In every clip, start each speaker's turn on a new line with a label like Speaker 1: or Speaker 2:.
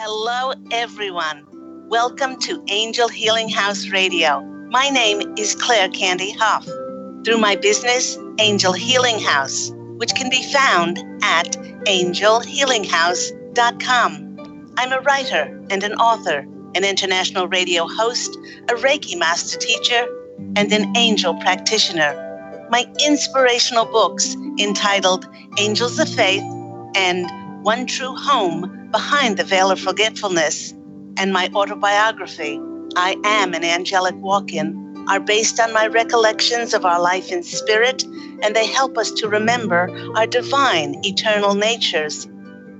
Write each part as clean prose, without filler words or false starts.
Speaker 1: Hello, everyone. Welcome to Angel Healing House Radio. My name is Candy Hough. Through my business, Angel Healing House, which can be found at angelhealinghouse.com. I'm a writer and an author, an international radio host, a Reiki master teacher, and an angel practitioner. My inspirational books entitled Angels of Faith and One True Home Behind the Veil of Forgetfulness, and my autobiography, I Am an Angelic Walk-In, are based on my recollections of our life in spirit, and they help us to remember our divine, eternal natures.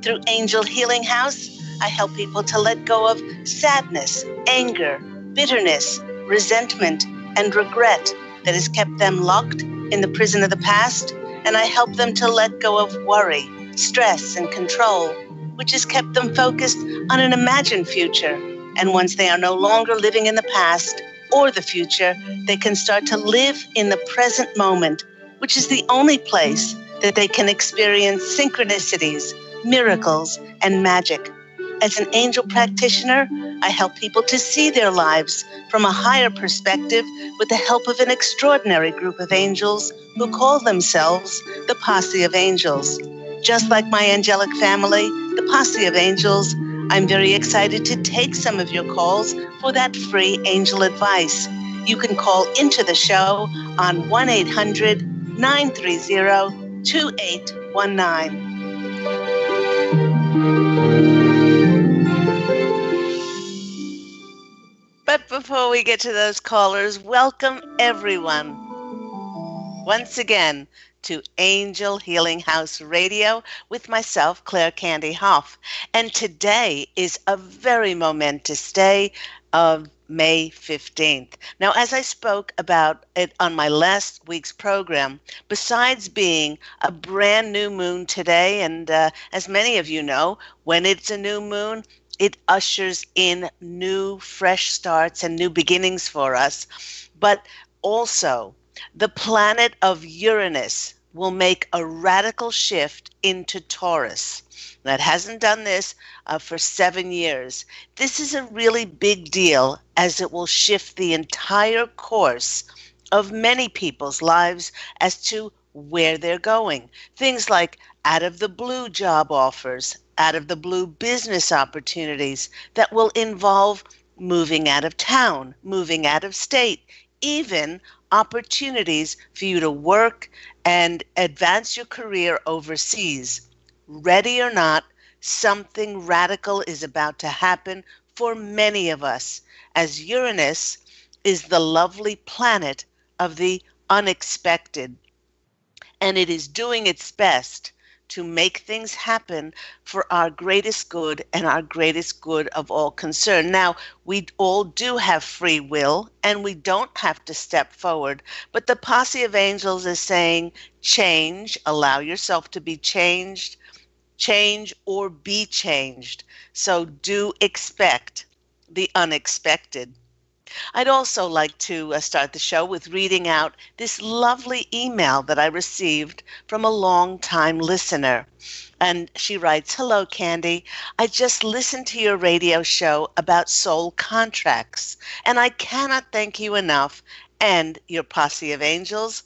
Speaker 1: Through Angel Healing House, I help people to let go of sadness, anger, bitterness, resentment, and regret that has kept them locked in the prison of the past, and I help them to let go of worry, stress, and control, which has kept them focused on an imagined future. And once they are no longer living in the past or the future, they can start to live in the present moment, which is the only place that they can experience synchronicities, miracles, and magic. As an angel practitioner, I help people to see their lives from a higher perspective with the help of an extraordinary group of angels who call themselves the Posse of Angels. Just like my angelic family, the Posse of Angels, I'm very excited to take some of your calls for that free angel advice. You can call into the show on 1-800-930-2819. But before we get to those callers, welcome everyone once again to Angel Healing House Radio with myself, Candy Hough. And today is a very momentous day of May 15th. Now, as I spoke about it on my last week's program, besides being a brand new moon today, and as many of you know, when it's a new moon, it ushers in new, fresh starts and new beginnings for us. But also, the planet of Uranus will make a radical shift into Taurus. That hasn't done this for 7 years. This is a really big deal as it will shift the entire course of many people's lives as to where they're going. Things like out of the blue job offers, out of the blue business opportunities that will involve moving out of town, moving out of state, even opportunities for you to work and advance your career overseas. Ready or not, something radical is about to happen for many of us, as Uranus is the lovely planet of the unexpected, and it is doing its best to make things happen for our greatest good and our greatest good of all concerned. Now, we all do have free will, and we don't have to step forward, but the Posse of Angels is saying, change, allow yourself to be changed, change or be changed. So do expect the unexpected. I'd also like to start the show with reading out this lovely email that I received from a long-time listener. And she writes, "Hello, Candy. I just listened to your radio show about soul contracts, and I cannot thank you enough and your Posse of Angels.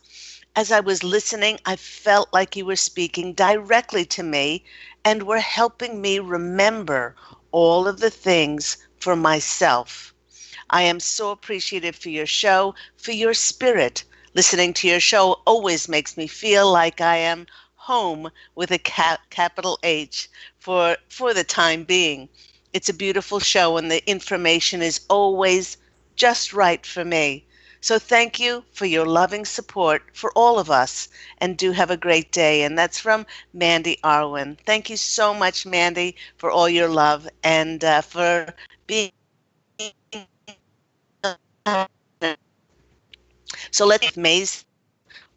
Speaker 1: As I was listening, I felt like you were speaking directly to me and were helping me remember all of the things for myself. I am so appreciative for your show, for your spirit. Listening to your show always makes me feel like I am home with a capital H for the time being. It's a beautiful show, and the information is always just right for me. So thank you for your loving support for all of us, and do have a great day." And that's from Mandy Arwin. Thank you so much, Mandy, for all your love and for being. So let's maze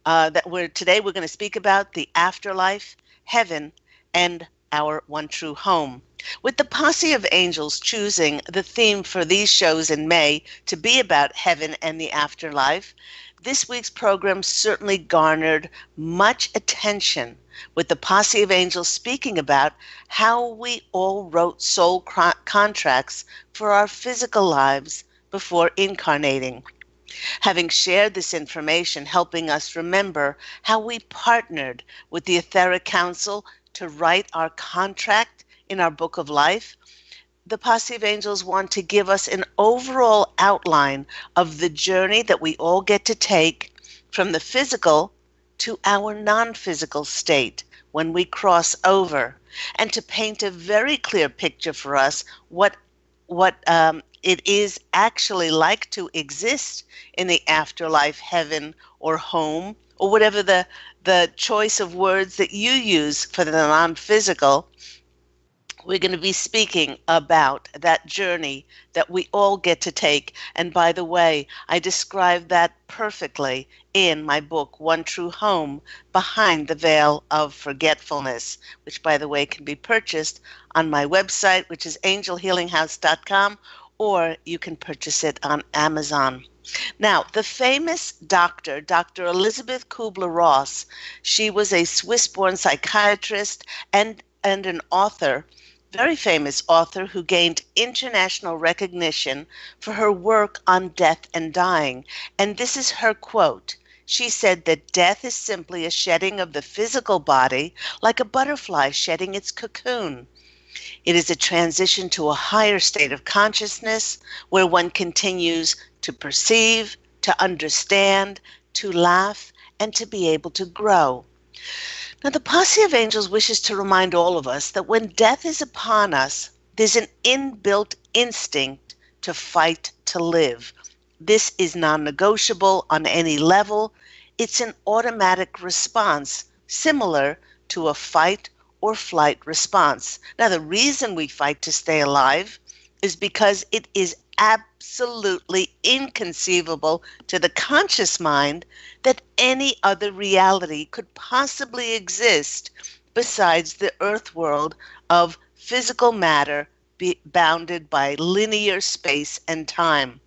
Speaker 1: that today we're going to speak about the afterlife, heaven, and our one true home. With the Posse of Angels choosing the theme for these shows in May to be about heaven and the afterlife, this week's program certainly garnered much attention with the Posse of Angels speaking about how we all wrote soul contracts for our physical lives before incarnating. Having shared this information, helping us remember how we partnered with the Etheric Council to write our contract in our book of life, the Posse of Angels want to give us an overall outline of the journey that we all get to take from the physical to our non-physical state when we cross over, and to paint a very clear picture for us what it is actually like to exist in the afterlife, heaven, or home, or whatever the choice of words that you use for the non-physical. We're going to be speaking about that journey that we all get to take. And by the way, I describe that perfectly in my book, One True Home, Behind the Veil of Forgetfulness, which, by the way, can be purchased on my website, which is angelhealinghouse.com, or you can purchase it on Amazon. Now, the famous doctor, Dr. Elizabeth Kubler-Ross, she was a Swiss-born psychiatrist and an author, very famous author who gained international recognition for her work on death and dying. And this is her quote. She said that death is simply a shedding of the physical body, like a butterfly shedding its cocoon. It is a transition to a higher state of consciousness where one continues to perceive, to understand, to laugh, and to be able to grow. Now, the Posse of Angels wishes to remind all of us that when death is upon us, there's an inbuilt instinct to fight to live. This is non-negotiable on any level. It's an automatic response, similar to a fight or flight response. Now, the reason we fight to stay alive is because it is absolutely inconceivable to the conscious mind that any other reality could possibly exist besides the earth world of physical matter bounded by linear space and time.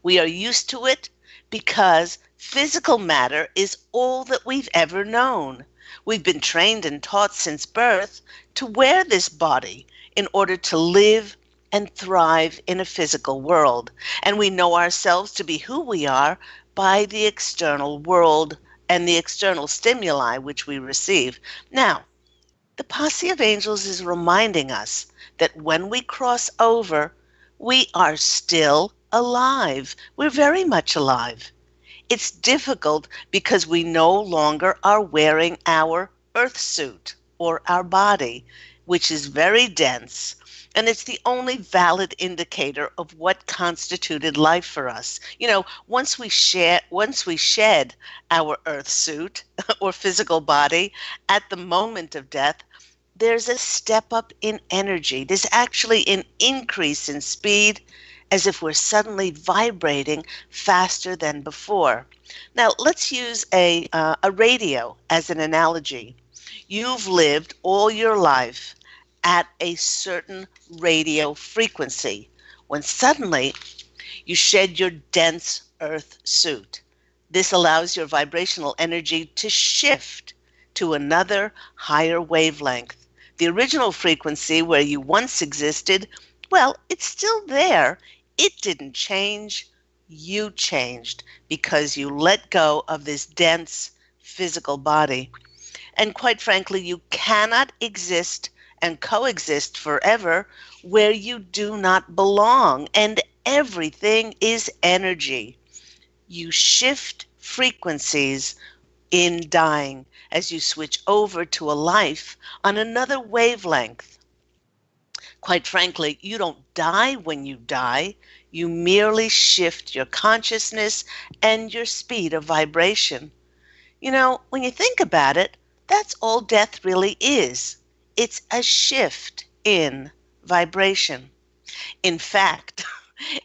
Speaker 1: We are used to it because physical matter is all that we've ever known. We've been trained and taught since birth to wear this body in order to live and thrive in a physical world. And we know ourselves to be who we are by the external world and the external stimuli which we receive. Now, the Posse of Angels is reminding us that when we cross over, we are still alive. We're very much alive. It's difficult because we no longer are wearing our earth suit or our body, which is very dense, and it's the only valid indicator of what constituted life for us. You know, once we shed our earth suit or physical body at the moment of death, there's a step up in energy. There's actually an increase in speed, as if we're suddenly vibrating faster than before. Now, let's use a radio as an analogy. You've lived all your life at a certain radio frequency when suddenly you shed your dense earth suit. This allows your vibrational energy to shift to another higher wavelength. The original frequency where you once existed, well, it's still there. It didn't change. You changed because you let go of this dense physical body. And quite frankly, you cannot exist and coexist forever where you do not belong. And everything is energy. You shift frequencies in dying as you switch over to a life on another wavelength. Quite frankly, you don't die when you die. You merely shift your consciousness and your speed of vibration. You know, when you think about it, that's all death really is. It's a shift in vibration. In fact,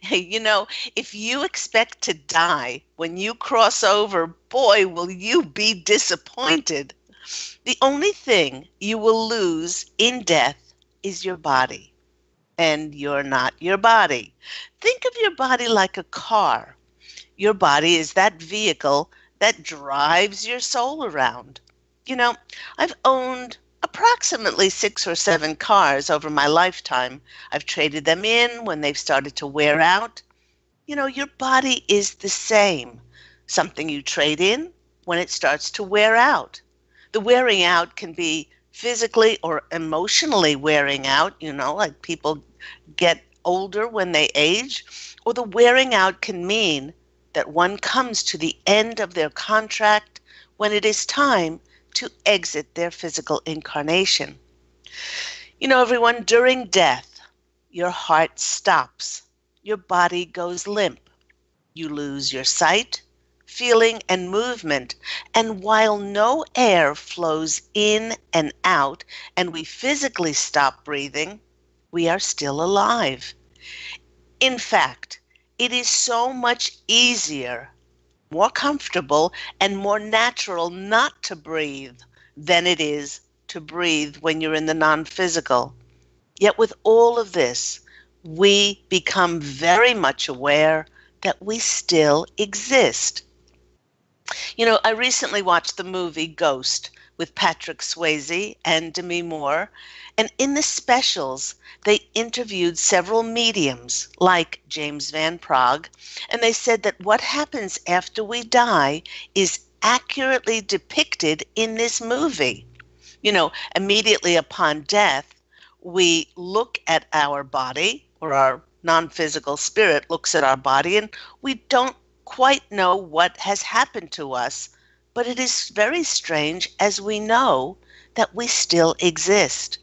Speaker 1: you know, if you expect to die when you cross over, boy, will you be disappointed. The only thing you will lose in death is your body. And you're not your body. Think of your body like a car. Your body is that vehicle that drives your soul around. You know, I've owned approximately 6 or 7 cars over my lifetime. I've traded them in when they've started to wear out. Your body is the same. Something you trade in when it starts to wear out. The wearing out can be physically or emotionally wearing out, like people get older when they age, or the wearing out can mean that one comes to the end of their contract when it is time to exit their physical incarnation. Everyone, during death, your heart stops, your body goes limp, you lose your sight, feeling, and movement. And while no air flows in and out, and we physically stop breathing, we are still alive. In fact, it is so much easier, more comfortable, and more natural not to breathe than it is to breathe when you're in the non-physical. Yet with all of this, we become very much aware that we still exist. I recently watched the movie Ghost with Patrick Swayze and Demi Moore, and in the specials, they interviewed several mediums like James Van Praagh, and they said that what happens after we die is accurately depicted in this movie. Immediately upon death, we look at our body, or our non-physical spirit looks at our body, and we don't quite know what has happened to us, but it is very strange as we know that we still exist.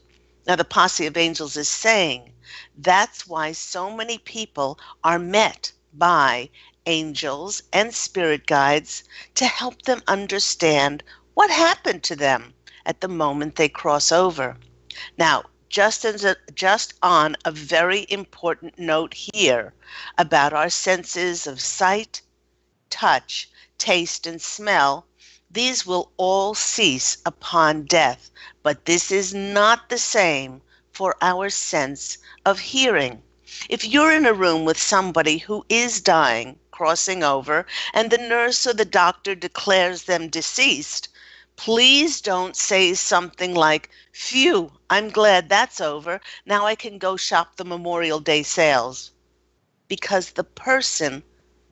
Speaker 1: Now, the Posse of Angels is saying that's why so many people are met by angels and spirit guides to help them understand what happened to them at the moment they cross over. Now, just on a very important note here about our senses of sight, touch, taste, and smell, these will all cease upon death, but this is not the same for our sense of hearing. If you're in a room with somebody who is dying, crossing over, and the nurse or the doctor declares them deceased, please don't say something like, "Phew, I'm glad that's over. Now I can go shop the Memorial Day sales." Because the person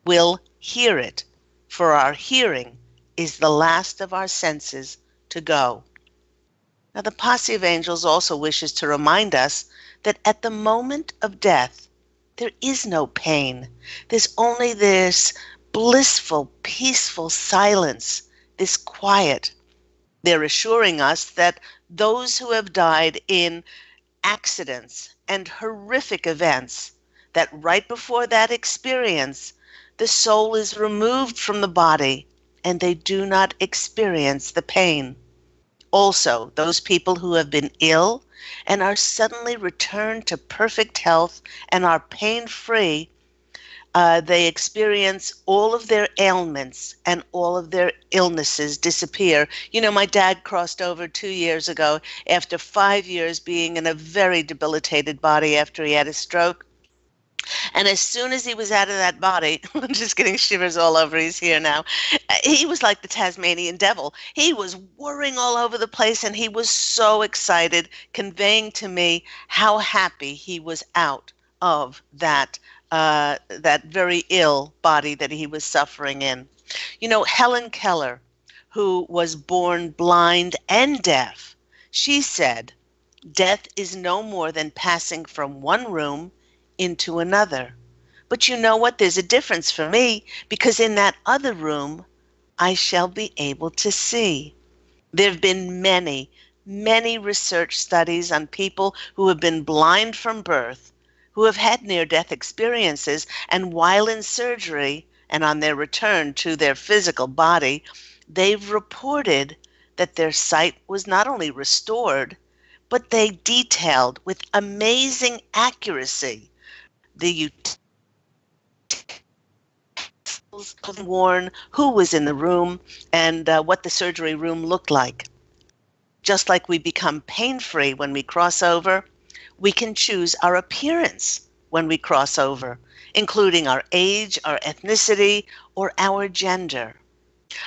Speaker 1: will hear it, for our hearing is the last of our senses to go. Now, the Posse of Angels also wishes to remind us that at the moment of death, there is no pain. There's only this blissful, peaceful silence, this quiet. They're assuring us that those who have died in accidents and horrific events, that right before that experience, the soul is removed from the body and they do not experience the pain. Also, those people who have been ill and are suddenly returned to perfect health and are pain-free, they experience all of their ailments and all of their illnesses disappear. My dad crossed over 2 years ago after 5 years being in a very debilitated body after he had a stroke. And as soon as he was out of that body, I'm just getting shivers all over. He's here now. He was like the Tasmanian devil. He was whirring all over the place, and he was so excited, conveying to me how happy he was out of that very ill body that he was suffering in. Helen Keller, who was born blind and deaf, she said, "Death is no more than passing from one room into another. But you know what? There's a difference for me, because in that other room, I shall be able to see." There have been many, many research studies on people who have been blind from birth, who have had near-death experiences, and while in surgery and on their return to their physical body, they've reported that their sight was not only restored, but they detailed with amazing accuracy the utensils worn, who was in the room, and what the surgery room looked like. Just like we become pain-free when we cross over, we can choose our appearance when we cross over, including our age, our ethnicity, or our gender.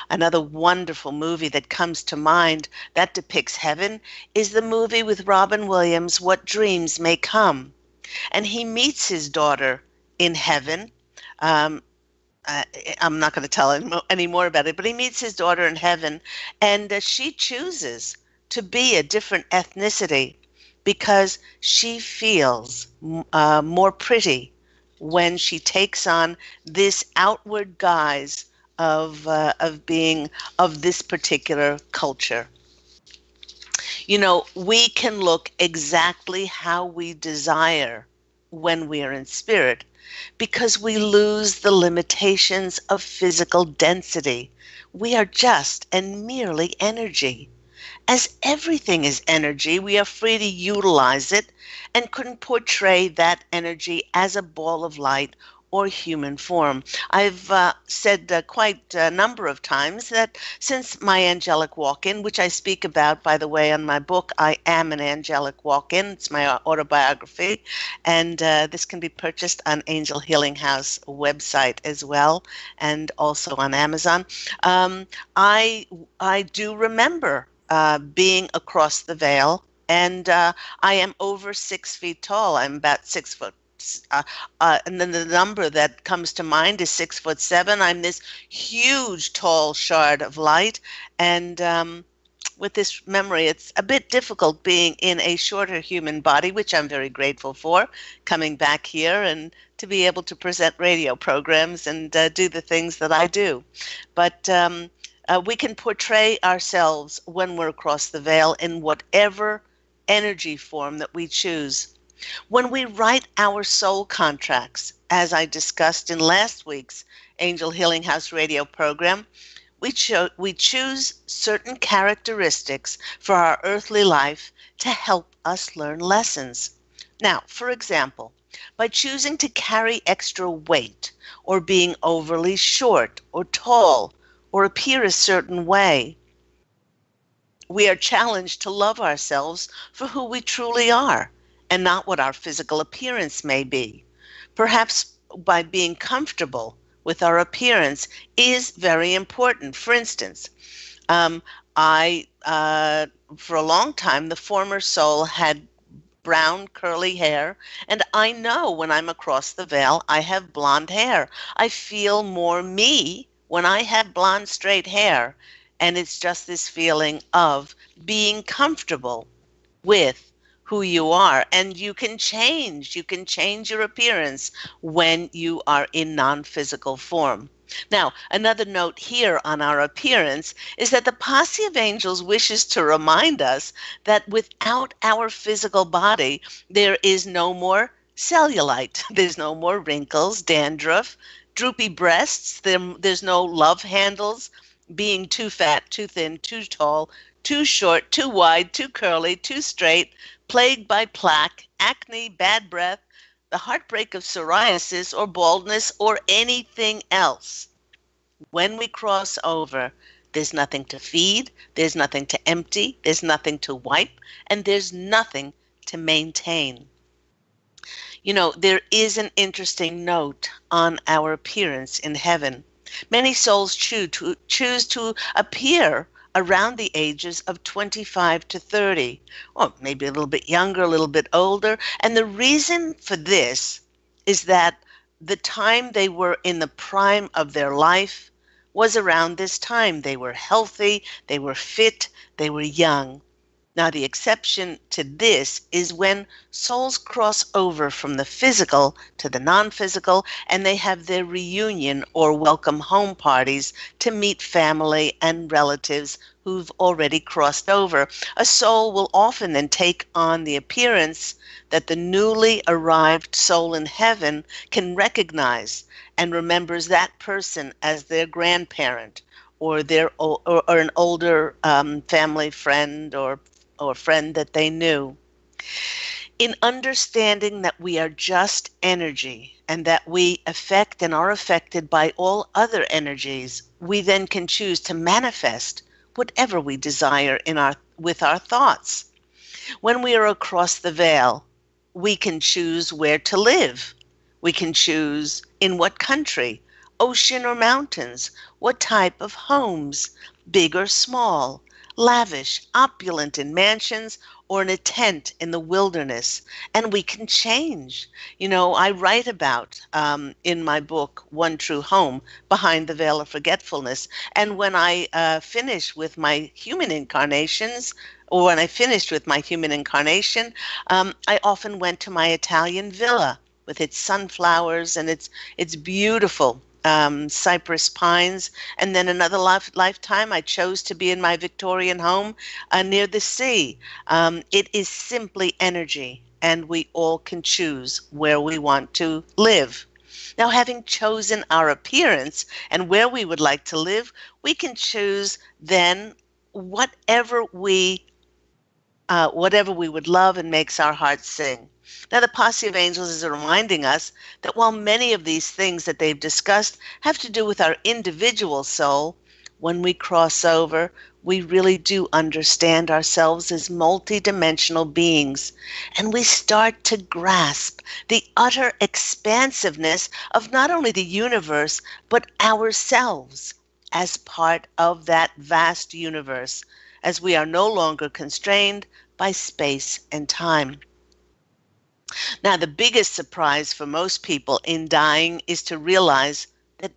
Speaker 1: Another wonderful movie that comes to mind that depicts heaven is the movie with Robin Williams, What Dreams May Come. And he meets his daughter in heaven. Um, uh, I'm not going to tell any more about it, but he meets his daughter in heaven, and she chooses to be a different ethnicity because she feels more pretty when she takes on this outward guise of being of this particular culture. You know, we can look exactly how we desire when we are in spirit because we lose the limitations of physical density. We are just and merely energy. As everything is energy, we are free to utilize it and can portray that energy as a ball of light or human form. I've said quite a number of times that since my angelic walk-in, which I speak about, by the way, on my book, I Am an Angelic Walk-in. It's my autobiography, and this can be purchased on Angel Healing House website as well, and also on Amazon. Um, I I do remember being across the veil, and I am over 6 feet tall. I'm about 6 foot. Uh, and then the number that comes to mind is 6'7". I'm this huge, tall shard of light, and with this memory, it's a bit difficult being in a shorter human body, which I'm very grateful for, coming back here and to be able to present radio programs and do the things that I do. But we can portray ourselves when we're across the veil in whatever energy form that we choose. When we write our soul contracts, as I discussed in last week's Angel Healing House radio program, we choose certain characteristics for our earthly life to help us learn lessons. Now, for example, by choosing to carry extra weight, or being overly short or tall, or appear a certain way, we are challenged to love ourselves for who we truly are and not what our physical appearance may be. Perhaps by being comfortable with our appearance is very important. For instance, um, for a long time, the former soul had brown curly hair, and I know when I'm across the veil, I have blonde hair. I feel more me when I have blonde straight hair, and it's just this feeling of being comfortable with who you are, and you can change your appearance when you are in non-physical form. Now, another note here on our appearance is that the Posse of Angels wishes to remind us that without our physical body, there is no more cellulite. There's no more wrinkles, dandruff, droopy breasts. There's no love handles, being too fat, too thin, too tall, too short, too wide, too curly, too straight, plagued by plaque, acne, bad breath, the heartbreak of psoriasis or baldness or anything else. When we cross over, there's nothing to feed, there's nothing to empty, there's nothing to wipe, and there's nothing to maintain. You know, there is an interesting note on our appearance in heaven. Many souls choose to appear around the ages of 25 to 30, or maybe a little bit younger, a little bit older. And the reason for this is that the time they were in the prime of their life was around this time. They were healthy, they were fit, they were young. Now, the exception to this is when souls cross over from the physical to the non-physical, and they have their reunion or welcome home parties to meet family and relatives who've already crossed over. A soul will often then take on the appearance that the newly arrived soul in heaven can recognize and remembers that person as their grandparent or or an older family friend or friend that they knew. In understanding that we are just energy and that we affect and are affected by all other energies, we then can choose to manifest whatever we desire with our thoughts. When we are across the veil, we can choose where to live. We can choose in what country Ocean or mountains? What type of homes? Big or small? Lavish, opulent in mansions, or in a tent in the wilderness? And we can change. I write about in my book, One True Home, Behind the Veil of Forgetfulness. And when I finish with my human incarnations, or when I finished with my human incarnation, I often went to my Italian villa with its sunflowers and its beautiful cypress pines. And then another lifetime, I chose to be in my Victorian home near the sea. It is simply energy, and we all can choose where we want to live. Now, having chosen our appearance and where we would like to live, we can choose then whatever we would love and makes our hearts sing. Now, the Posse of Angels is reminding us that while many of these things that they've discussed have to do with our individual soul, when we cross over, we really do understand ourselves as multidimensional beings, and we start to grasp the utter expansiveness of not only the universe, but ourselves as part of that vast universe, as we are no longer constrained by space and time. Now, the biggest surprise for most people in dying is to realize that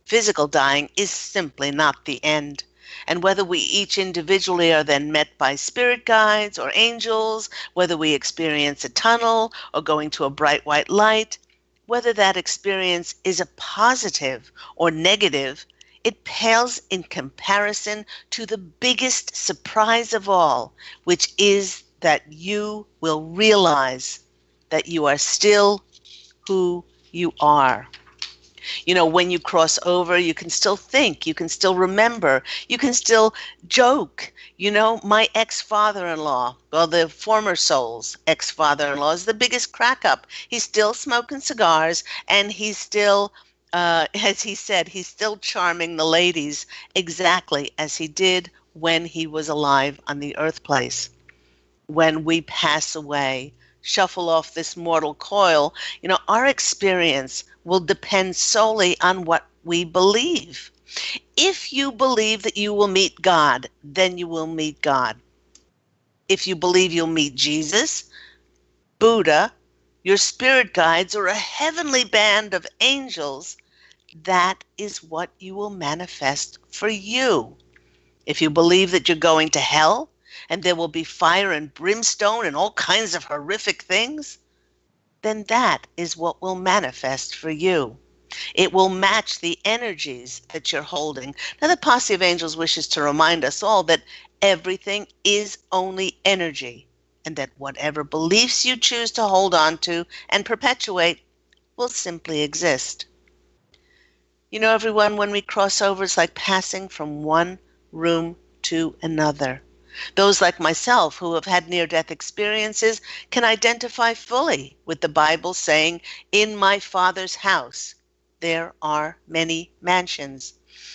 Speaker 1: physical dying, is simply not the end. And whether we each individually are then met by spirit guides or angels, whether we experience a tunnel or going to a bright white light, whether that experience is a positive or negative, it pales in comparison to the biggest surprise of all, which is that you will realize that you are still who you are. When you cross over, you can still think, you can still remember, you can still joke. My ex-father-in-law, well, the former soul's ex-father-in-law is the biggest crack up. He's still smoking cigars, and he's still, as he said, he's still charming the ladies exactly as he did when he was alive on the earth place. When we pass away, shuffle off this mortal coil, our experience will depend solely on what we believe. If you believe that you will meet God, then you will meet God. If you believe you'll meet Jesus, Buddha, your spirit guides, or a heavenly band of angels, that is what you will manifest for you. If you believe that you're going to hell and there will be fire and brimstone and all kinds of horrific things, then that is what will manifest for you. It will match the energies that you're holding. Now, the Posse of Angels wishes to remind us all that everything is only energy, and that whatever beliefs you choose to hold on to and perpetuate will simply exist. Everyone, when we cross over, it's like passing from one room to another. Those like myself who have had near-death experiences can identify fully with the Bible saying, "In my Father's house there are many mansions."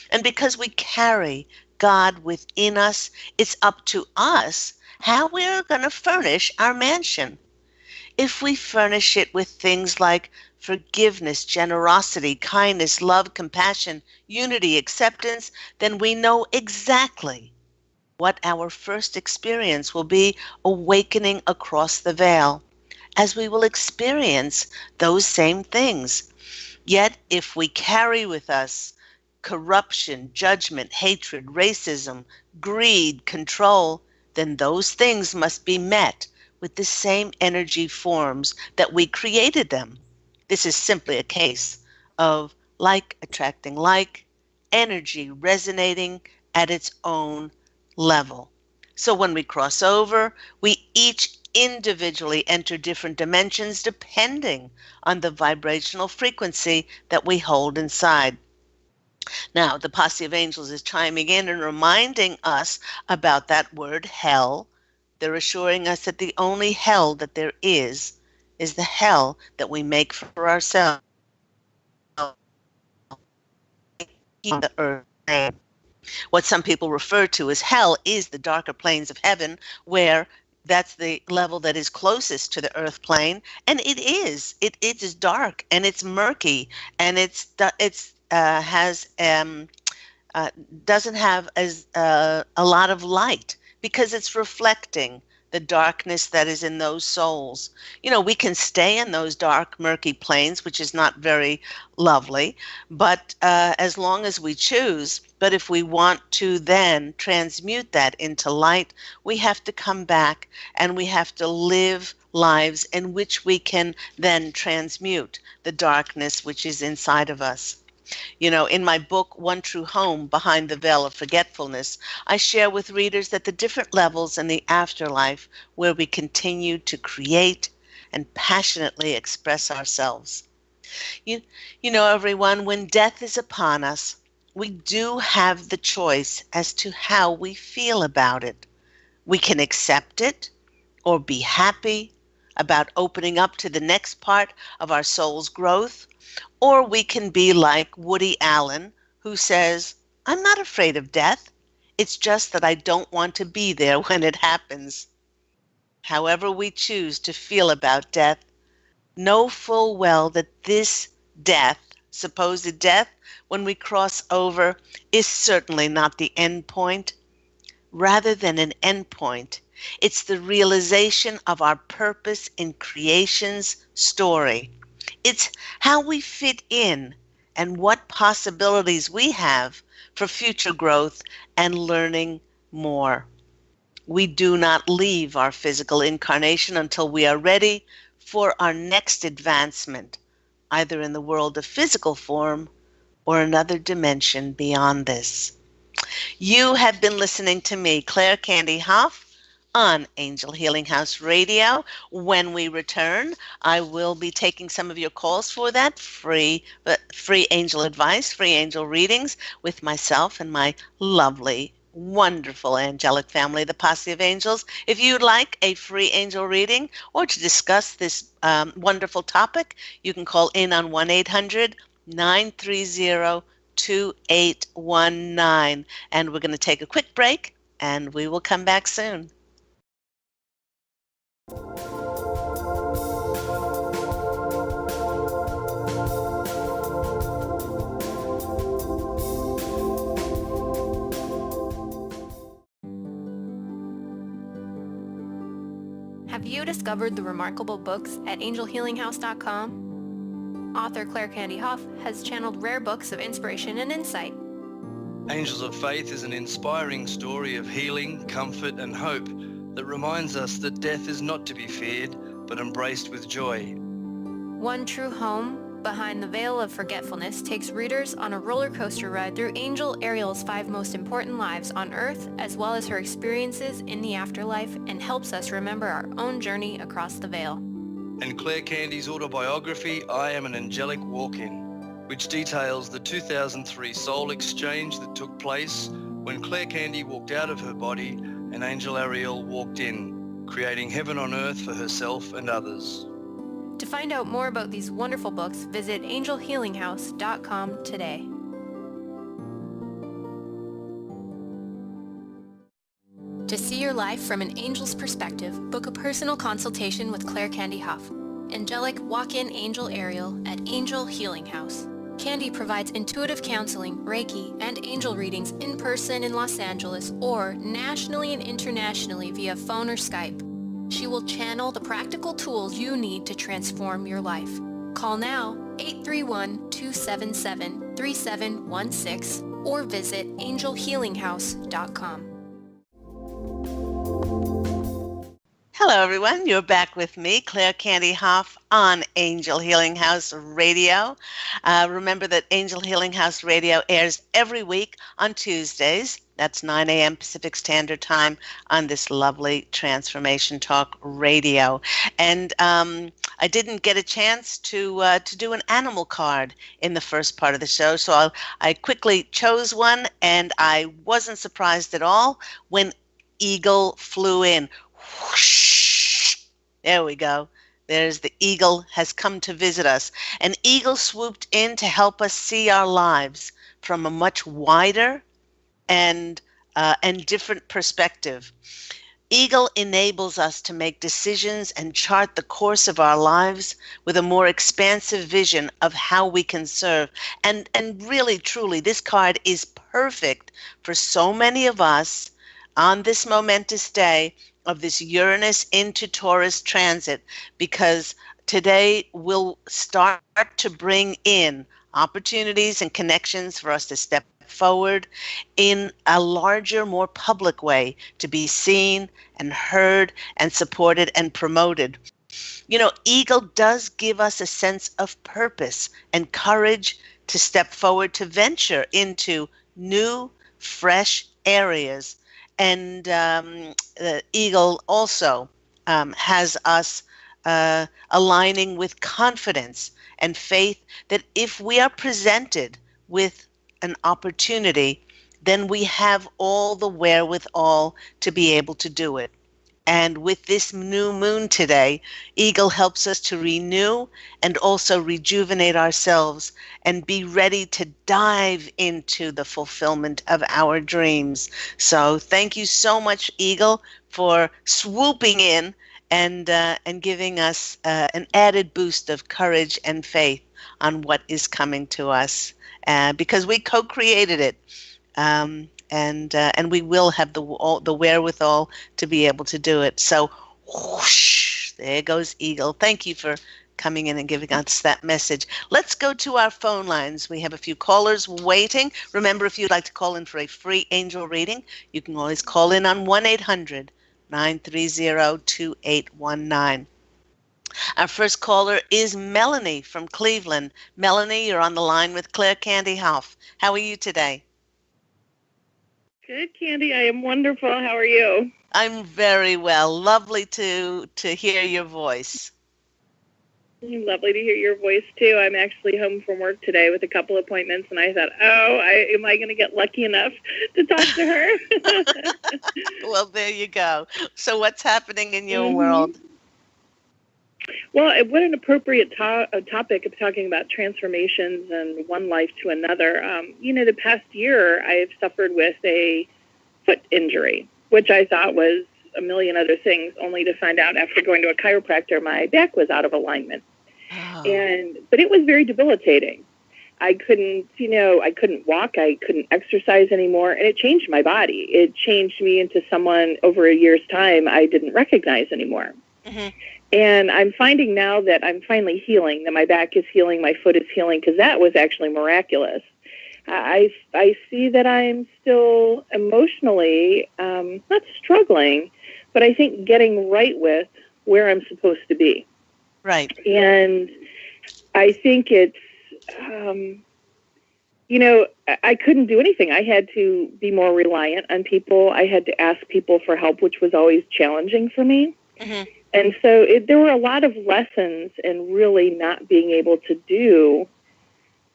Speaker 1: And because we carry God within us, it's up to us how we're going to furnish our mansion. If we furnish it with things like forgiveness, generosity, kindness, love, compassion, unity, acceptance, then we know exactly what our first experience will be awakening across the veil, as we will experience those same things. Yet, if we carry with us corruption, judgment, hatred, racism, greed, control, then those things must be met with the same energy forms that we created them. This is simply a case of like attracting like, energy resonating at its own level. So when we cross over, we each individually enter different dimensions depending on the vibrational frequency that we hold inside. Now, the Posse of Angels is chiming in and reminding us about that word hell. They're assuring us that the only hell that there is the hell that we make for ourselves on the earth. What some people refer to as hell is the darker planes of heaven, where That's the level that is closest to the earth plane, and it is dark and it's murky, and it's has uh, doesn't have as a lot of light because it's reflecting the darkness that is in those souls. We can stay in those dark, murky planes, which is not very lovely, but as long as we choose. But if we want to then transmute that into light, we have to come back and we have to live lives in which we can then transmute the darkness which is inside of us. In my book, One True Home Behind the Veil of Forgetfulness, I share with readers that the different levels in the afterlife where we continue to create and passionately express ourselves. You, everyone, when death is upon us, we do have the choice as to how we feel about it. We can accept it or be happy about opening up to the next part of our soul's growth, or we can be like Woody Allen, who says, I'm not afraid of death. It's just that I don't want to be there when it happens. However we choose to feel about death, know full well that this death, supposed death, when we cross over, is certainly not the end point. Rather than an end point, it's the realization of our purpose in creation's story. It's how we fit in and what possibilities we have for future growth and learning more. We do not leave our physical incarnation until we are ready for our next advancement, either in the world of physical form or another dimension beyond this. You have been listening to me, Claire Candy Hough, on Angel Healing House Radio. When we return, I will be taking some of your calls for that free angel advice, free angel readings with myself and my lovely, wonderful angelic family, the Posse of Angels. If you'd like a free angel reading or to discuss this wonderful topic, you can call in on 1-800-930-2819. And we're going to take a quick break, and we will come back soon.
Speaker 2: Have you discovered the remarkable books at angelhealinghouse.com? Author Claire Candy Hough has channeled rare books of inspiration and insight.
Speaker 3: Angels of Faith is an inspiring story of healing, comfort, and hope that reminds us that death is not to be feared, but embraced with joy.
Speaker 2: One True Home Behind the Veil of Forgetfulness takes readers on a roller coaster ride through Angel Ariel's 5 most important lives on Earth, as well as her experiences in the afterlife, and helps us remember our own journey across the veil.
Speaker 3: And Claire Candy's autobiography, I Am an Angelic Walk-In, which details the 2003 soul exchange that took place when Claire Candy walked out of her body and Angel Ariel walked in, creating heaven on earth for herself and others.
Speaker 2: To find out more about these wonderful books, visit angelhealinghouse.com today. To see your life from an angel's perspective, book a personal consultation with Claire Candy Hough, Angelic Walk-In Angel Ariel at Angel Healing House. Candy provides intuitive counseling, Reiki, and angel readings in person in Los Angeles or nationally and internationally via phone or Skype. She will channel the practical tools you need to transform your life. Call now 831-277-3716 or visit angelhealinghouse.com.
Speaker 1: Hello, everyone. You're back with me, Claire Candy Hough, on Angel Healing House Radio. Remember that Angel Healing House Radio airs every week on Tuesdays. That's 9 a.m. Pacific Standard Time on this lovely Transformation Talk Radio. And I didn't get a chance to do an animal card in the first part of the show, so I quickly chose one, and I wasn't surprised at all when Eagle flew in. Whoosh! There we go. There's the eagle has come to visit us. An eagle swooped in to help us see our lives from a much wider and different perspective. Eagle enables us to make decisions and chart the course of our lives with a more expansive vision of how we can serve. And really, truly, this card is perfect for so many of us on this momentous day of this Uranus into Taurus transit, because today will start to bring in opportunities and connections for us to step forward in a larger, more public way, to be seen and heard and supported and promoted. You know, Eagle does give us a sense of purpose and courage to step forward, to venture into new, fresh areas. And the Eagle also has us aligning with confidence and faith that if we are presented with an opportunity, then we have all the wherewithal to be able to do it. And with this new moon today, Eagle helps us to renew and also rejuvenate ourselves and be ready to dive into the fulfillment of our dreams. So thank you so much, Eagle, for swooping in and giving us an added boost of courage and faith on what is coming to us, because we co-created it. And we will have the wherewithal to be able to do it. So, whoosh, there goes Eagle. Thank you for coming in and giving us that message. Let's go to our phone lines. We have a few callers waiting. Remember, if you'd like to call in for a free angel reading, you can always call in on 1-800-930-2819. Our first caller is Melanie from Cleveland. Melanie, you're on the line with Claire Candy Hough. How are you today?
Speaker 4: Good, Candy. I am wonderful. How are you?
Speaker 1: I'm very well. Lovely to hear your voice.
Speaker 4: Lovely to hear your voice, too. I'm actually home from work today with a couple appointments, and I thought, am I going to get lucky enough to talk to her?
Speaker 1: Well, there you go. So what's happening in your world?
Speaker 4: Well, what an appropriate topic of talking about transformations and one life to another. The past year, I've suffered with a foot injury, which I thought was a million other things, only to find out after going to a chiropractor, my back was out of alignment. Oh. But it was very debilitating. I couldn't walk, I couldn't exercise anymore, and it changed my body. It changed me into someone over a year's time I didn't recognize anymore. Mm-hmm. And I'm finding now that I'm finally healing, that my back is healing, my foot is healing, because that was actually miraculous. I see that I'm still emotionally not struggling, but I think getting right with where I'm supposed to be.
Speaker 1: Right.
Speaker 4: And I think it's, I couldn't do anything. I had to be more reliant on people. I had to ask people for help, which was always challenging for me. Mm-hmm. And so there were a lot of lessons in really not being able to do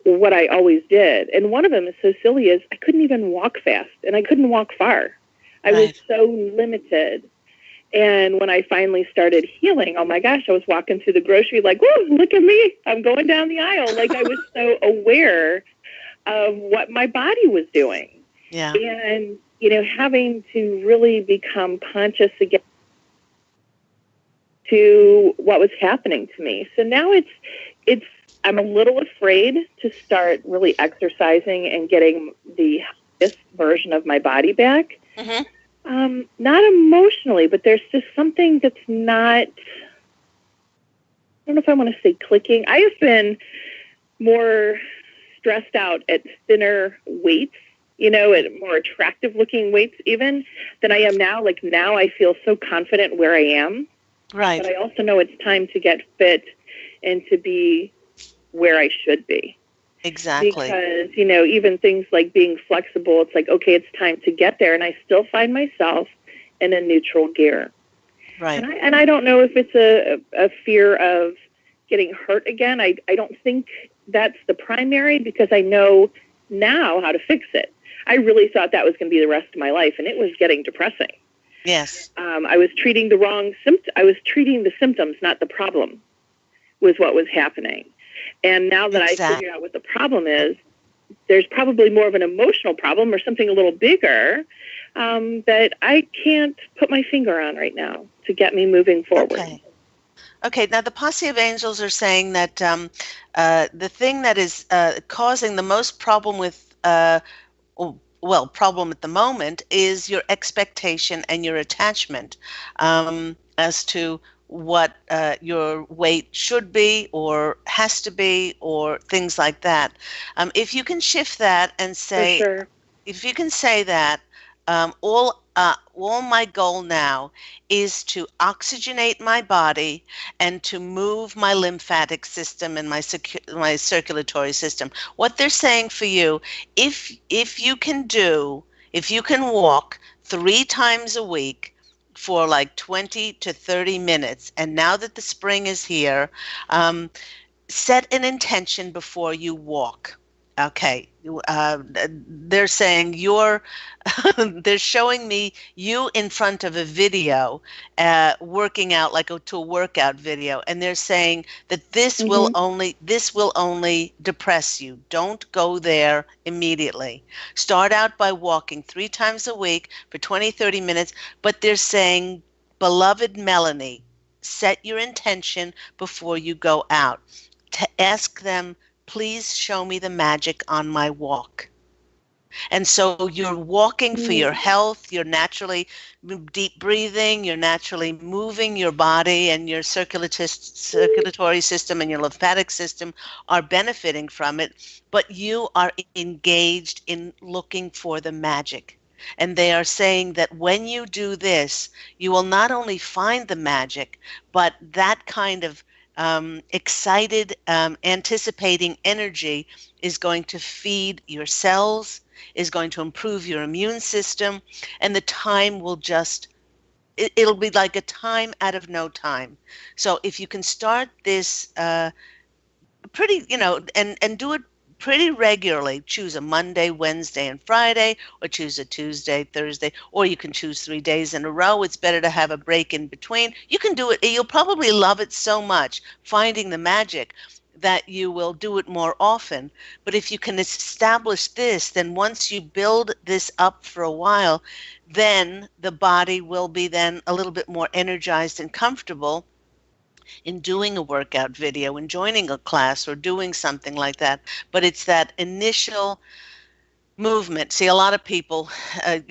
Speaker 4: what I always did. And one of them is so silly is I couldn't even walk fast and I couldn't walk far. I was so limited. And when I finally started healing, oh my gosh, I was walking through the grocery like, whoa, look at me. I'm going down the aisle. Like I was so aware of what my body was doing.
Speaker 1: Yeah.
Speaker 4: And, having to really become conscious again to what was happening to me. So now I'm a little afraid to start really exercising and getting the highest version of my body back. Mm-hmm. Not emotionally, but there's just something that's not, I don't know if I want to say clicking. I have been more stressed out at thinner weights, at more attractive looking weights even than I am now. Like now I feel so confident where I am.
Speaker 1: Right.
Speaker 4: But I also know it's time to get fit and to be where I should be.
Speaker 1: Exactly.
Speaker 4: Because, even things like being flexible, it's like, okay, it's time to get there. And I still find myself in a neutral gear.
Speaker 1: Right.
Speaker 4: And I don't know if it's a fear of getting hurt again. I don't think that's the primary because I know now how to fix it. I really thought that was going to be the rest of my life, and it was getting depressing.
Speaker 1: Yes.
Speaker 4: I was treating the wrong I was treating the symptoms, not the problem, was what was happening. And now that I figured out what the problem is, there's probably more of an emotional problem or something a little bigger. that I can't put my finger on right now to get me moving forward.
Speaker 1: Okay. Okay, now the Posse of Angels are saying that the thing that is causing the most problem with, problem at the moment is your expectation and your attachment as to what your weight should be or has to be or things like that. If you can shift that and say,
Speaker 4: For sure.
Speaker 1: if you can say that, all my goal now is to oxygenate my body and to move my lymphatic system and my circulatory system. What they're saying for you, if you can walk 3 times a week for like 20 to 30 minutes, and now that the spring is here, set an intention before you walk. Okay. They're saying they're showing me you in front of a video, working out like to a workout video. And they're saying that this will only depress you. Don't go there immediately. Start out by walking 3 times a week for 20, 30 minutes. But they're saying, beloved Melanie, set your intention before you go out to ask them, please show me the magic on my walk. And so you're walking for your health, you're naturally deep breathing, you're naturally moving your body, and your circulatory system and your lymphatic system are benefiting from it, but you are engaged in looking for the magic. And they are saying that when you do this, you will not only find the magic, but that kind of excited, anticipating energy is going to feed your cells, is going to improve your immune system, and the time will it'll be like a time out of no time. So if you can start this pretty, and do it pretty regularly. Choose a Monday, Wednesday, and Friday, or choose a Tuesday, Thursday, or you can choose 3 days in a row. It's better to have a break in between. You can do it. You'll probably love it so much, finding the magic, that you will do it more often. But if you can establish this, then once you build this up for a while, then the body will be then a little bit more energized and comfortable in doing a workout video and joining a class or doing something like that. But it's that initial movement. See, a lot of people, they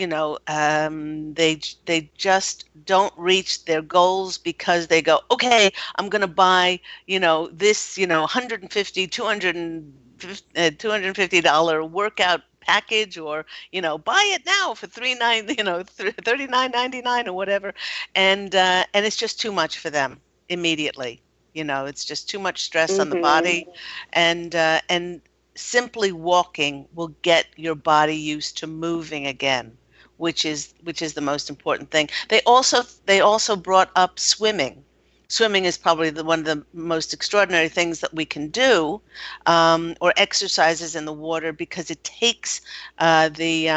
Speaker 1: just don't reach their goals because they go, okay, I'm going to buy, this, $150, $250 workout package, or buy it now for $39.99 or whatever, and it's just too much for them immediately. It's just too much stress on the body, and simply walking will get your body used to moving again, which is the most important thing. They also brought up swimming. Swimming is probably one of the most extraordinary things that we can do, or exercises in the water, because it takes the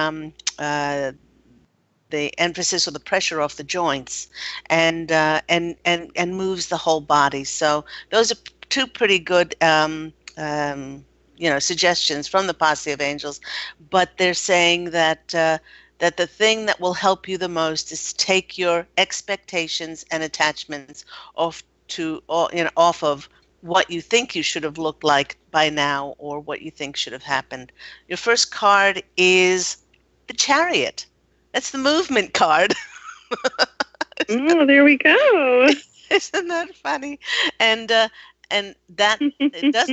Speaker 1: emphasis or the pressure off the joints, and moves the whole body. So those are two pretty good suggestions from the Posse of Angels. But they're saying that that the thing that will help you the most is take your expectations and attachments off of what you think you should have looked like by now, or what you think should have happened. Your first card is the Chariot. That's the movement card.
Speaker 4: Oh, there we go.
Speaker 1: Isn't that funny? And that it does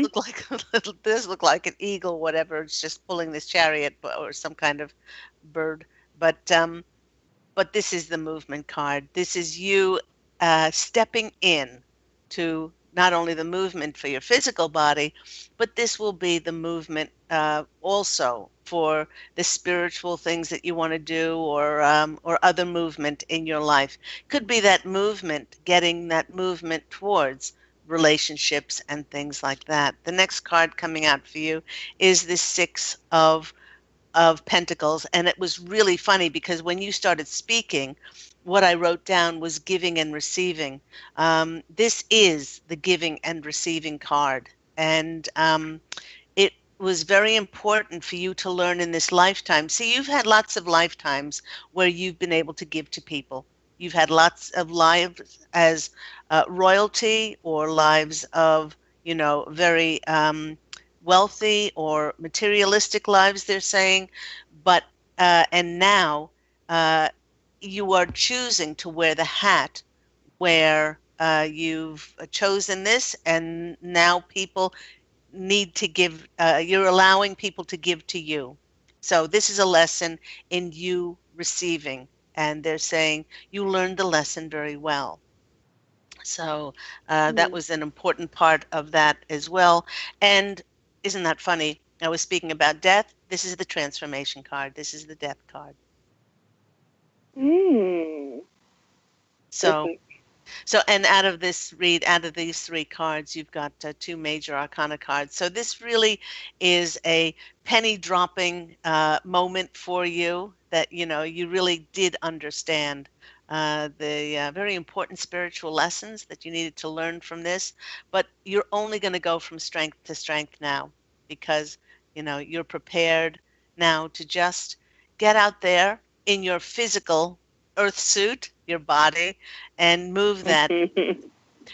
Speaker 1: look like an eagle, whatever. It's just pulling this chariot or some kind of bird. But this is the movement card. This is you stepping in to not only the movement for your physical body, but this will be the movement also for the spiritual things that you want to do, or other movement in your life. Could be that movement, getting that movement towards relationships and things like that. The next card coming out for you is the Six of Pentacles, and it was really funny because when you started speaking, what I wrote down was giving and receiving. This is the giving and receiving card, and was very important for you to learn in this lifetime. See, you've had lots of lifetimes where you've been able to give to people. You've had lots of lives as royalty, or lives of, very wealthy or materialistic lives, they're saying. But, and now you are choosing to wear the hat where you've chosen this, and now people need to give, you're allowing people to give to you. So this is a lesson in you receiving, and they're saying you learned the lesson very well. So that was an important part of that as well. And isn't that funny? I was speaking about death. This is the transformation card. This is the death card. So
Speaker 4: Perfect.
Speaker 1: So, and out of these three cards, you've got two major arcana cards. So this really is a penny dropping moment for you, that, you really did understand the very important spiritual lessons that you needed to learn from this. But you're only going to go from strength to strength now, because, you're prepared now to just get out there in your physical earth suit, your body, and move that.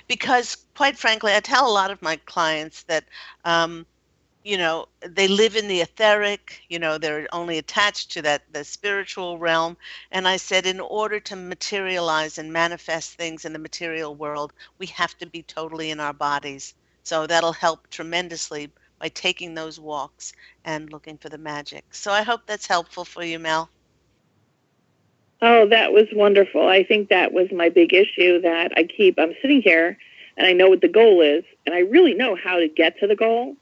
Speaker 1: Because quite frankly, I tell a lot of my clients that they live in the etheric, they're only attached to the spiritual realm. And I said, in order to materialize and manifest things in the material world, we have to be totally in our bodies. So that'll help tremendously by taking those walks and looking for the magic. So I hope that's helpful for you, Mel.
Speaker 4: Oh, that was wonderful. I think that was my big issue, that I'm sitting here and I know what the goal is, and I really know how to get to the goal,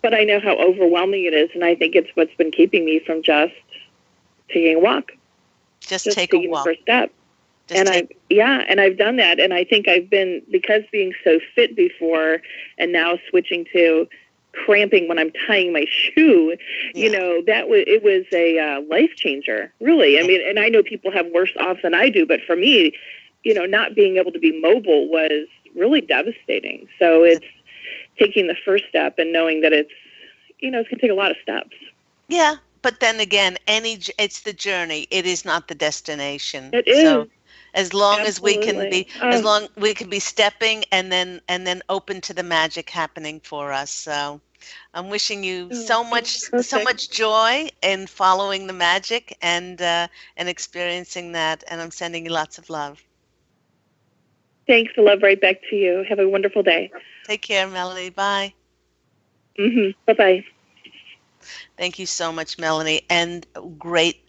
Speaker 4: but I know how overwhelming it is, and I think it's what's been keeping me from just taking a walk.
Speaker 1: Just take a walk.
Speaker 4: The first step. And I've done that, and I think I've been, because being so fit before and now switching to cramping when I'm tying my shoe, it was a life changer, really. I mean, and I know people have worse off than I do, but for me, not being able to be mobile was really devastating. So it's taking the first step and knowing that it's going to take a lot of steps.
Speaker 1: Yeah, but then again, it's the journey. It is not the destination.
Speaker 4: It is. So
Speaker 1: as long as we can be stepping and then open to the magic happening for us. So I'm wishing you so much joy in following the magic and experiencing that. And I'm sending you lots of love.
Speaker 4: Thanks. The love right back to you. Have a wonderful day.
Speaker 1: Take care, Melanie. Bye.
Speaker 4: Bye-bye.
Speaker 1: Thank you so much, Melanie. And great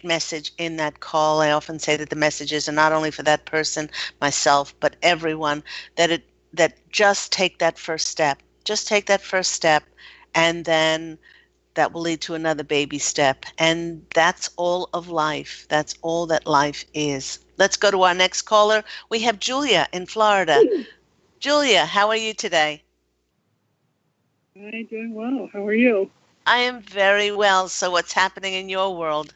Speaker 1: message in that call. I often say that the messages are not only for that person, myself, but everyone, that just take that first step. Just take that first step, and then that will lead to another baby step. And that's all of life. That's all that life is. Let's go to our next caller. We have Julia in Florida. Julia, how are you today?
Speaker 5: I'm doing well. How are you?
Speaker 1: I am very well. So what's happening in your world?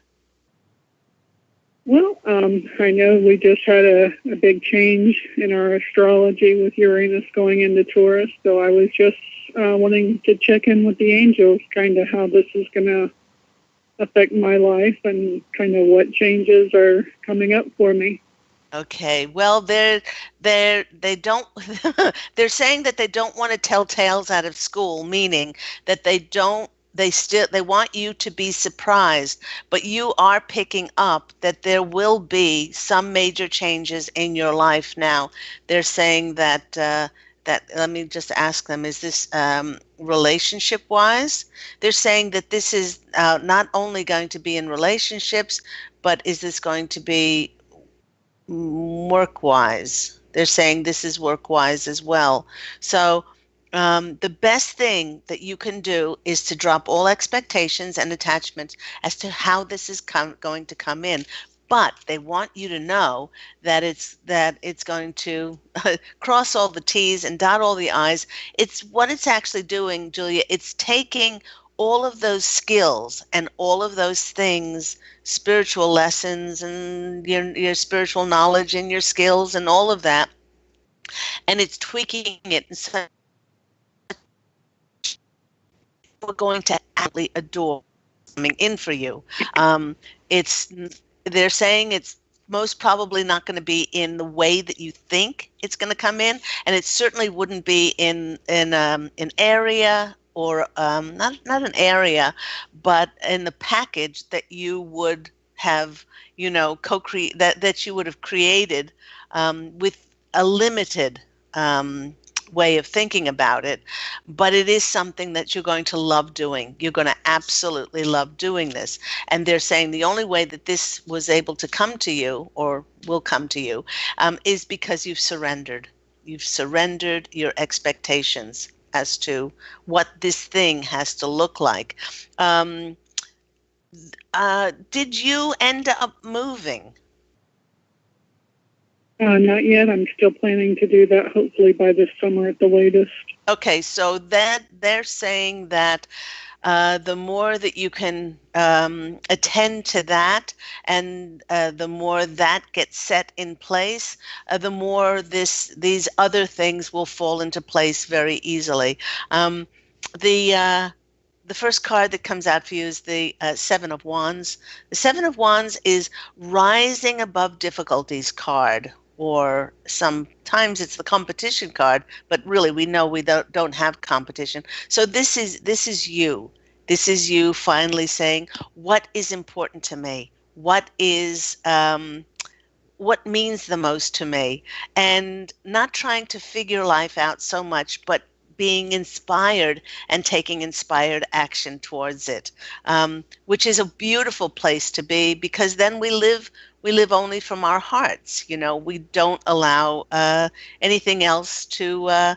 Speaker 5: Well, I know we just had a big change in our astrology with Uranus going into Taurus, so I was just wanting to check in with the angels, kind of how this is going to affect my life and kind of what changes are coming up for me.
Speaker 1: Okay, well, they don't, they're saying that they don't want to tell tales out of school, meaning that they want you to be surprised, but you are picking up that there will be some major changes in your life now. They're saying that, let me just ask them, is this relationship-wise? They're saying that this is not only going to be in relationships, but is this going to be work-wise? They're saying this is work-wise as well. So the best thing that you can do is to drop all expectations and attachments as to how this is going to come in. But they want you to know that it's going to cross all the T's and dot all the I's. It's what it's actually doing, Julia. It's taking all of those skills and all of those things, spiritual lessons and your spiritual knowledge and your skills and all of that, and it's tweaking it in such we're going to absolutely adore coming in for you. It's they're saying it's most probably not going to be in the way that you think it's going to come in, and it certainly wouldn't be in an area or not an area, but in the package that you would have, co-create that you would have created with a limited way of thinking about it, but it is something that you're going to love doing. You're going to absolutely love doing this. And they're saying the only way that this was able to come to you or will come to you is because you've surrendered. You've surrendered your expectations as to what this thing has to look like. Did you end up moving?
Speaker 5: Not yet. I'm still planning to do that hopefully by this summer at the latest.
Speaker 1: Okay, so that they're saying that the more that you can attend to that, and the more that gets set in place, the more these other things will fall into place very easily. The first card that comes out for you is the Seven of Wands. The Seven of Wands is rising above difficulties card, or sometimes it's the competition card, but really we know we don't have competition. So this is you. This is you finally saying, what is important to me? What means the most to me? And not trying to figure life out so much, but being inspired and taking inspired action towards it, which is a beautiful place to be, because then we live only from our hearts. We don't allow anything else to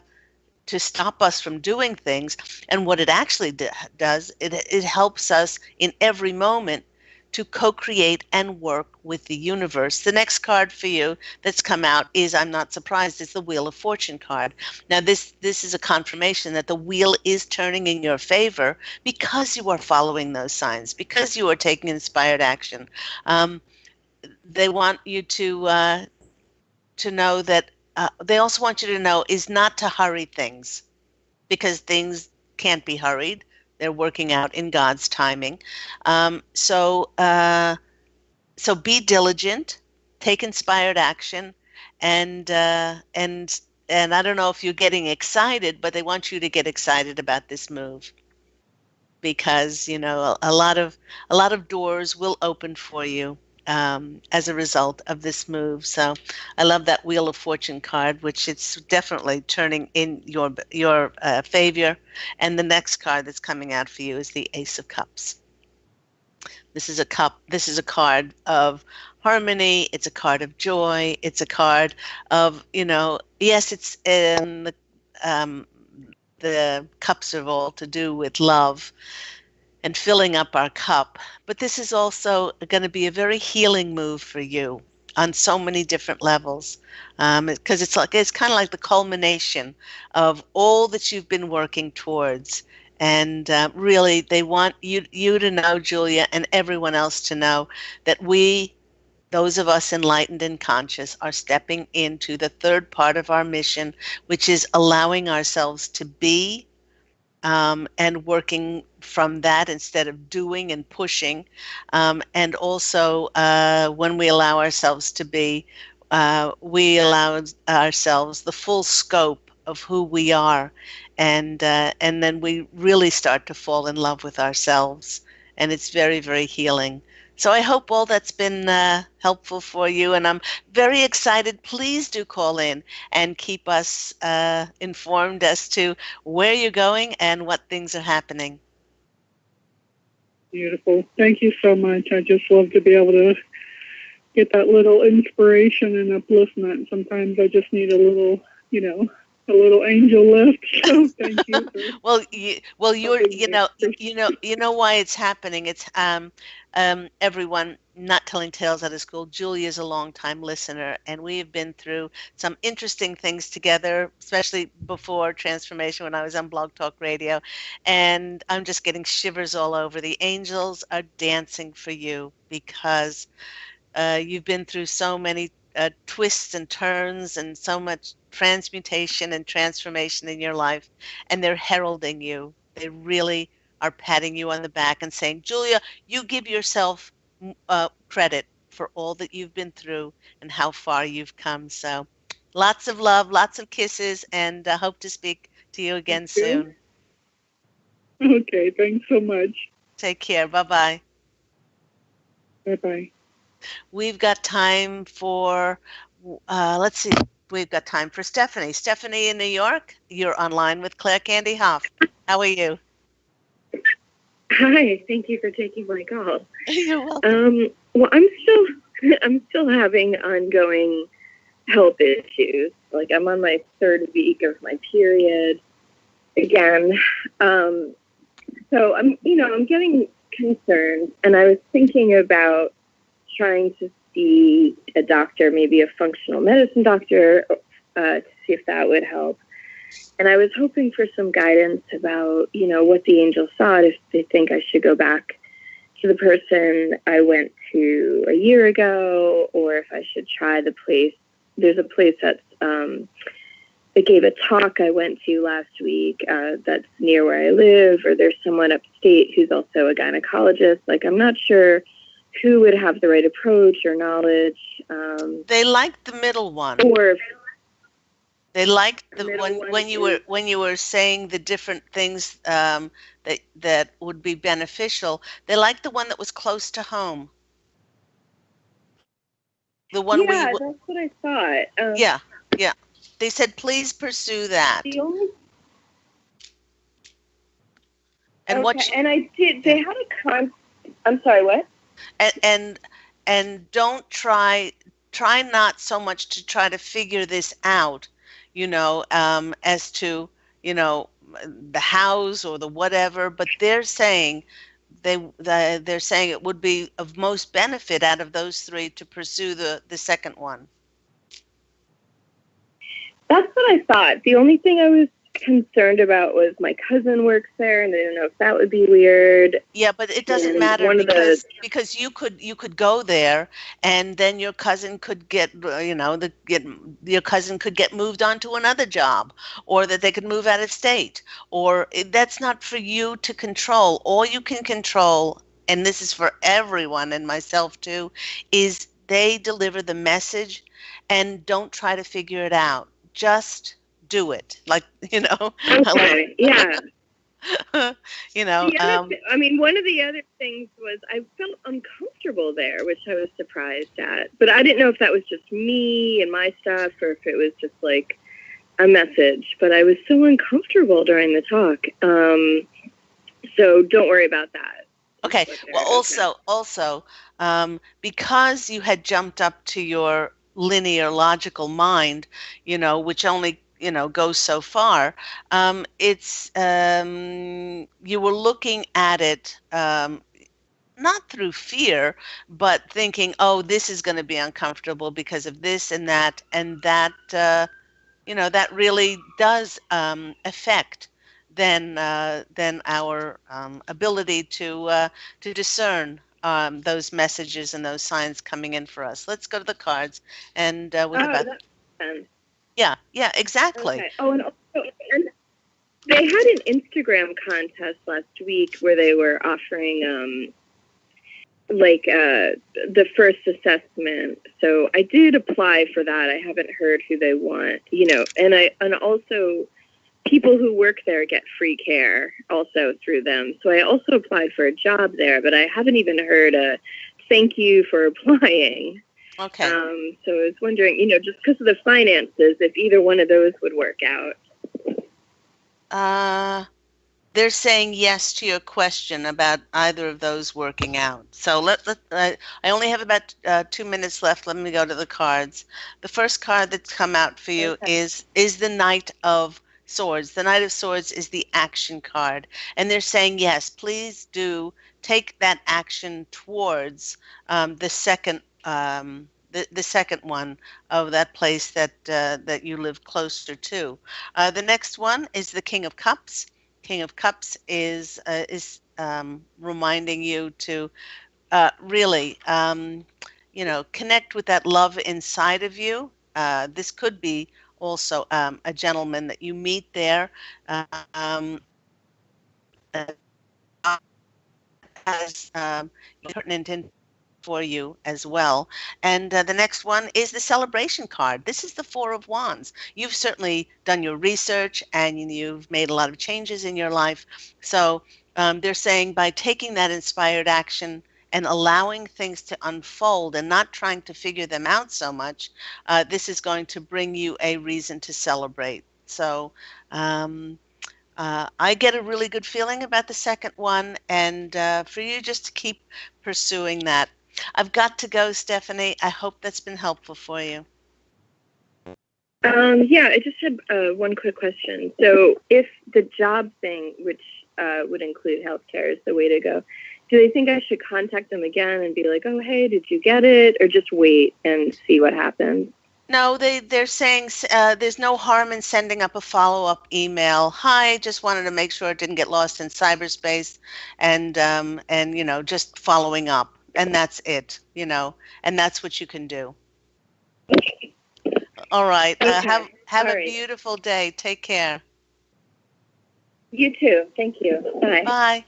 Speaker 1: stop us from doing things. And what it actually does, it helps us in every moment to co-create and work with the universe. The next card for you that's come out is, I'm not surprised, it's the Wheel of Fortune card. Now this is a confirmation that the wheel is turning in your favor because you are following those signs, because you are taking inspired action. They want you to know that they also want you to know is not to hurry things, because things can't be hurried. They're working out in God's timing. So be diligent, take inspired action, and I don't know if you're getting excited, but they want you to get excited about this move, because a lot of doors will open for you as a result of this move. So I love that Wheel of Fortune card, which it's definitely turning in your favor. And the next card that's coming out for you is the Ace of Cups. This is a card of harmony. It's a card of joy. It's a card of, yes, it's in the cups are all to do with love and filling up our cup. But this is also going to be a very healing move for you on so many different levels, because it's kind of like the culmination of all that you've been working towards. And really, they want you to know, Julia, and everyone else to know that those of us enlightened and conscious, are stepping into the third part of our mission, which is allowing ourselves to be, and working from that instead of doing and pushing. And also, when we allow ourselves to be, we allow ourselves the full scope of who we are. And then we really start to fall in love with ourselves. And it's very, very healing. So I hope all that's been helpful for you, and I'm very excited. Please do call in and keep us informed as to where you're going and what things are happening.
Speaker 5: Beautiful. Thank you so much. I just love to be able to get that little inspiration and upliftment. Sometimes I just need a little angel lift. So thank you.
Speaker 1: You know why it's happening. It's everyone, not telling tales out of school. Julie is a long-time listener, and we have been through some interesting things together, especially before transformation when I was on Blog Talk Radio, and I'm just getting shivers all over. The angels are dancing for you because you've been through so many twists and turns and so much transmutation and transformation in your life, and they're heralding you. They really are patting you on the back and saying, Julia, you give yourself credit for all that you've been through and how far you've come. So lots of love, lots of kisses, and hope to speak to you again soon.
Speaker 5: Okay, thanks so much.
Speaker 1: Take care. Bye-bye.
Speaker 5: Bye-bye.
Speaker 1: We've got time for, let's see, we've got time for Stephanie. Stephanie in New York, you're online with Claire Candy Hough. How are you?
Speaker 6: Hi, thank you for taking my call.
Speaker 1: You're welcome.
Speaker 6: Well, I'm still having ongoing health issues. Like I'm on my third week of my period again. So I'm getting concerned, and I was thinking about trying to see a doctor, maybe a functional medicine doctor, to see if that would help. And I was hoping for some guidance about, what the angels thought, if they think I should go back to the person I went to a year ago, or if I should try the place. There's a place that's that gave a talk I went to last week that's near where I live, or there's someone upstate who's also a gynecologist. Like, I'm not sure who would have the right approach or knowledge.
Speaker 1: They liked the middle one.
Speaker 6: Or
Speaker 1: they liked
Speaker 6: the
Speaker 1: when you were saying the different things that would be beneficial. They liked the one that was close to home. The one
Speaker 6: that's what I thought.
Speaker 1: Yeah. They said, please pursue that.
Speaker 6: The only
Speaker 1: And
Speaker 6: okay, and I did. They had a I'm sorry, what?
Speaker 1: And don't try not so much to try to figure this out, as to, the house or the whatever, but they're saying they're saying it would be of most benefit out of those three to pursue the second one.
Speaker 6: That's what I thought. The only thing I was concerned about was my cousin works there, and I don't know if that would be weird.
Speaker 1: Yeah, but it doesn't matter because you could go there, and then your cousin could get your cousin could get moved on to another job, or that they could move out of state, or that's not for you to control. All you can control, and this is for everyone and myself too, is they deliver the message, and don't try to figure it out. Just do it.
Speaker 6: Okay, yeah.
Speaker 1: I
Speaker 6: mean, one of the other things was I felt uncomfortable there, which I was surprised at. But I didn't know if that was just me and my stuff, or if it was just like a message. But I was so uncomfortable during the talk. So don't worry about that.
Speaker 1: Okay. Well, also, because you had jumped up to your linear logical mind, which only goes so far, it's you were looking at it not through fear, but thinking, oh, this is going to be uncomfortable because of this and that that really does affect then our ability to discern those messages and those signs coming in for us. Let's go to the cards, and with about
Speaker 6: that makes sense.
Speaker 1: Yeah, exactly.
Speaker 6: Okay. Oh, and also, and they had an Instagram contest last week where they were offering the first assessment. So I did apply for that. I haven't heard who they want, and also people who work there get free care also through them. So I also applied for a job there, but I haven't even heard a thank you for applying.
Speaker 1: Okay.
Speaker 6: So I was wondering, just because of the finances, if either one of those would work out.
Speaker 1: They're saying yes to your question about either of those working out. So I only have about 2 minutes left. Let me go to the cards. The first card that's come out for you is the Knight of Swords. The Knight of Swords is the action card, and they're saying yes, please do take that action towards the second the second one of that place that you live closer to. The next one is the King of Cups. King of Cups is reminding you to really connect with that love inside of you. This could be also a gentleman that you meet there. has pertinent for you as well. And the next one is the celebration card. This is the Four of Wands. You've certainly done your research and you've made a lot of changes in your life. So they're saying by taking that inspired action and allowing things to unfold and not trying to figure them out so much, this is going to bring you a reason to celebrate. So I get a really good feeling about the second one, and for you just to keep pursuing that. I've got to go, Stephanie. I hope that's been helpful for you.
Speaker 6: Yeah, I just had one quick question. So if the job thing, which would include healthcare, is the way to go, do they think I should contact them again and be like, oh, hey, did you get it? Or just wait and see what happens?
Speaker 1: No, they're saying there's no harm in sending up a follow-up email. Hi, just wanted to make sure it didn't get lost in cyberspace, and just following up, and that's it. And that's what you can do. All right.
Speaker 6: Okay.
Speaker 1: Have
Speaker 6: All
Speaker 1: a
Speaker 6: right.
Speaker 1: beautiful day. Take care.
Speaker 6: You too. Thank you. Bye.
Speaker 1: Bye.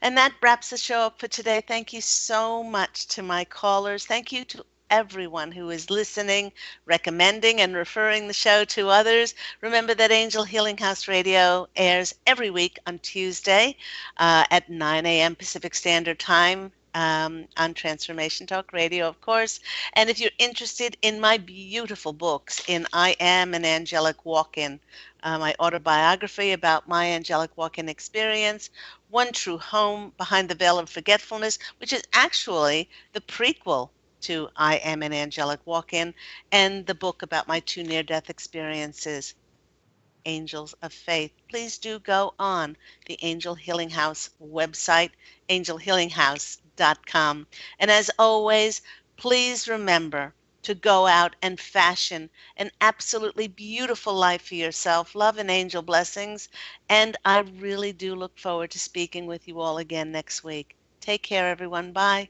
Speaker 1: And that wraps the show up for today. Thank you so much to my callers. Thank you to everyone who is listening, recommending, and referring the show to others. Remember that Angel Healing House Radio airs every week on Tuesday at 9 a.m. Pacific Standard Time. On Transformation Talk Radio, of course. And if you're interested in my beautiful books in I Am an Angelic Walk-In, my autobiography about my angelic walk-in experience, One True Home, Behind the Veil of Forgetfulness, which is actually the prequel to I Am an Angelic Walk-In, and the book about my two near-death experiences, Angels of Faith. Please do go on the Angel Healing House website, angelhealinghouse.com. And as always, please remember to go out and fashion an absolutely beautiful life for yourself. Love and angel blessings. And I really do look forward to speaking with you all again next week. Take care, everyone. Bye.